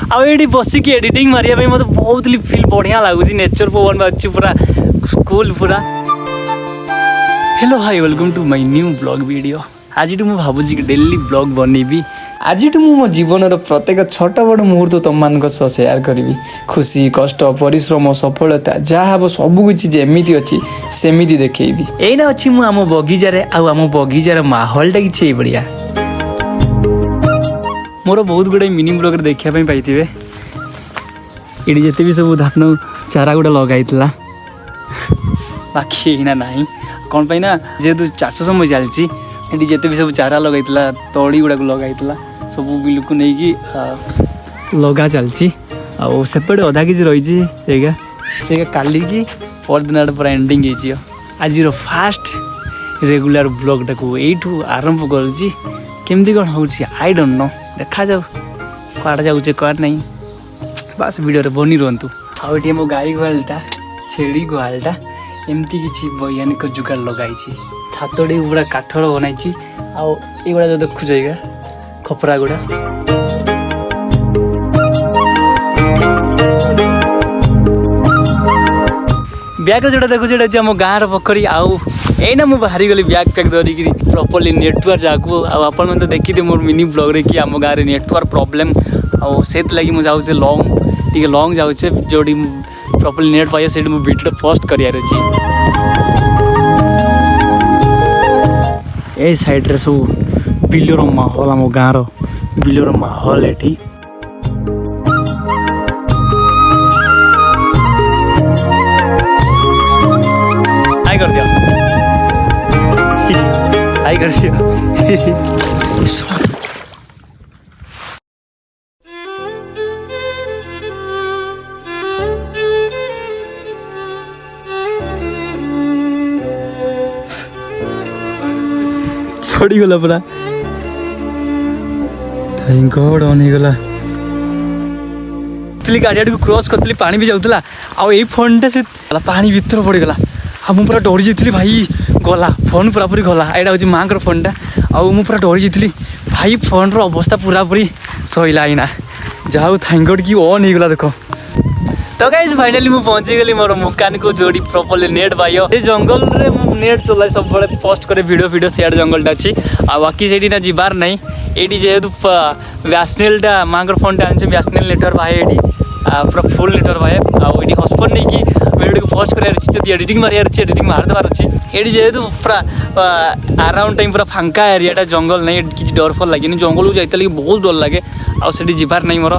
आउ ये बसिक एडिटिंग मारे मत बहुत फिल बढ़िया लगुच नेचर पवन बाजू पूरा स्कूल पूरा। Hello hi welcome to my new blog video. आज मुझे भावुँ कि डेली ब्लॉग बनैबी। आज मो जीवन प्रत्येक छोट बड़ मुहूर्त तुम मान सेयार करी। खुशी कष्ट परिश्रम सफलता जहाँ हम सबकि जमी अच्छी सेमती देखी। एना अच्छी मुझ आम बगीचार आम बगीचार माहौलटा कि बढ़िया। मोर बहुत गुड़े मिनी ब्लॉग देखापी पाइबे। ये जिते भी सब धान चारा गुड़ा लगाई बाकी एना ना कौन पाई ना जेहेतु चाष समय चलती ये जिते भी सब चारा लगाई तड़ी गुड़ाक लगाई सब बिल को लेकिन लगा चलती आउपटे अधा कि रही काली की परदिन आड़े पूरा एंडिंग हो। आज फास्ट रेगुलर ब्लॉगटा को यू आरंभ करुँची केमती कौन हो आई डोंट नो देखा जाऊ कड़े जाऊे कड़ नहीं बास वीडियो बनी रुहतु। आउे मो गाई गुहालटा छेड़ी गुहालटा एमती किसी वैज्ञानिक जुगाड़ लगाई छातटी पूरा काठर बनाई आउगुड़ा जो देखुच खपरा गुड़ा ब्याग जोटा देखुच आम गाँव पोखरी आउ एना मुझे बाहरी गली ब्याग पैक धरिकी प्रॉपर्ली नेटवर्क जाकू आपण मैंने देखी मोर मिनी ब्लॉग रे कि आम गाँव में नेटवर्क प्रॉब्लम से लगी मुझे जाऊे लॉन्ग जाऊे जो प्रॉपर्ली नेट पाइए से वीडियो पोस्ट करार अच्छी। ए साइड रे सब बिलर माहौल आम गाँव बिलर माहौल एठी हाई कर दिया हाई कर दिया पड़ी गला पूरा थैंक गॉड ऑन ही गला। गाड़ी को क्रॉस करती पानी भी जाऊला आई फोनटा से पानी भीतर पड़गला मुझे पूरा डरी जाइली भाई गला फोन पूरा पूरी गला यहाँ हूँ माँ को फोनटा आउ पूरा डरी जाइली भाई फोन अवस्था पूरा पूरी सैला आईना जाऊ थैंक गॉड कि ऑन ही गला देख। तो गाइस फाइनली मुझे पहुंची गली मोर मुकान को जोड़ी प्रॉपर्ली नेट पाइयो ये जंगल रे नेट चलाई सब बड़े पोस्ट करे वीडियो सियाड़ जंगलटा अच्छी आ बाकी से ना जीवार नहीं ये जेहेतु व्यासनेलटा माँ को फोनटा आनी व्यासनेल नेटवर्क पाए ये पूरा फुल नेटवर्क पाए आईटी हॉटस्पॉट नहीं कि वीडियो को पोस्ट कर एडिटिंग मारियार अच्छी एडिटिंग मार देवार अच्छी ये जेहेतु पूरा अराउंड टाइम पूरा फांका एरियाटा जंगल नहीं किसी डर फल लगे जंगल को जाते लगे बहुत डर लगे आठ जीवार नहीं मोर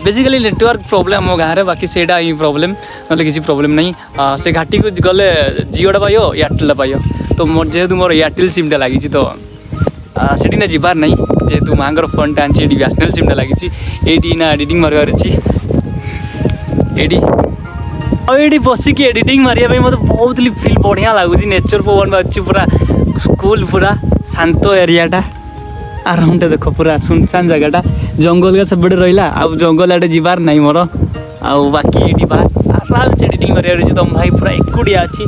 बेसिकली नेटवर्क प्रोब्लेम मो गाँव में बाकी से ही प्रोब्लेम ना किसी प्रोब्लेम नहीं से घाटी को गले जिओटा पाइयो एयरटेल पाइयो तो मोर जेहेतु मोर एयरटेल सिमटा लगी तो सेठी ना जीवार नहीं जेहेतु माँ को फोनटा आनी ये व्यासनेल सिमटा लगी ये ना एडिटिंग मार अच्छी ये बसिक एडिटिंग मारे मत बहुत फिल बढ़िया लगुच नेचर पवन बाजू पूरा स्कूल पूरा शांत एरियाटा आराम देख पूरा सुनसान जगहटा जंगल का सब रहा आउ जंगल आड़े जीवार नहीं मोर आउ बाकी ये बास आराम से एडिटिंग मारे तुम भाई पूरा एकुटिया अच्छी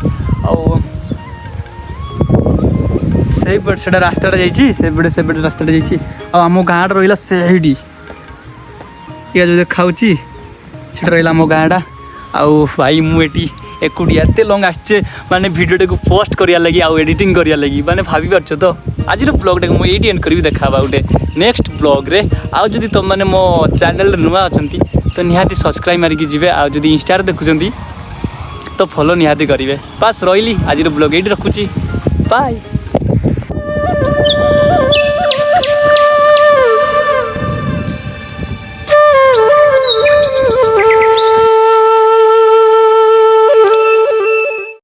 से रास्ता जाइए से रास्ता जाइए आम गाँव रहा से जो देखा रहा आम गाँटा आउ भाई मुझे एकुटिया एत लंग आसचे माने वीडियोटा को पोस्ट करिया लगी आउ एडिटिंग करिया लगी माने भाभी पारछ तो आज ब्लॉगटा को मुझे एंड करी देखा गोटे नेक्स्ट ब्लॉग रे आउ जदि तुम मैंने मो चैनल नुआ अच्छी तो निहाती सब्सक्राइब मारिकी जी आउ जदि इंस्टा देखुं तो फॉलो निहाती करेंगे। बास रही आज ब्लॉग ये रखुची बाय।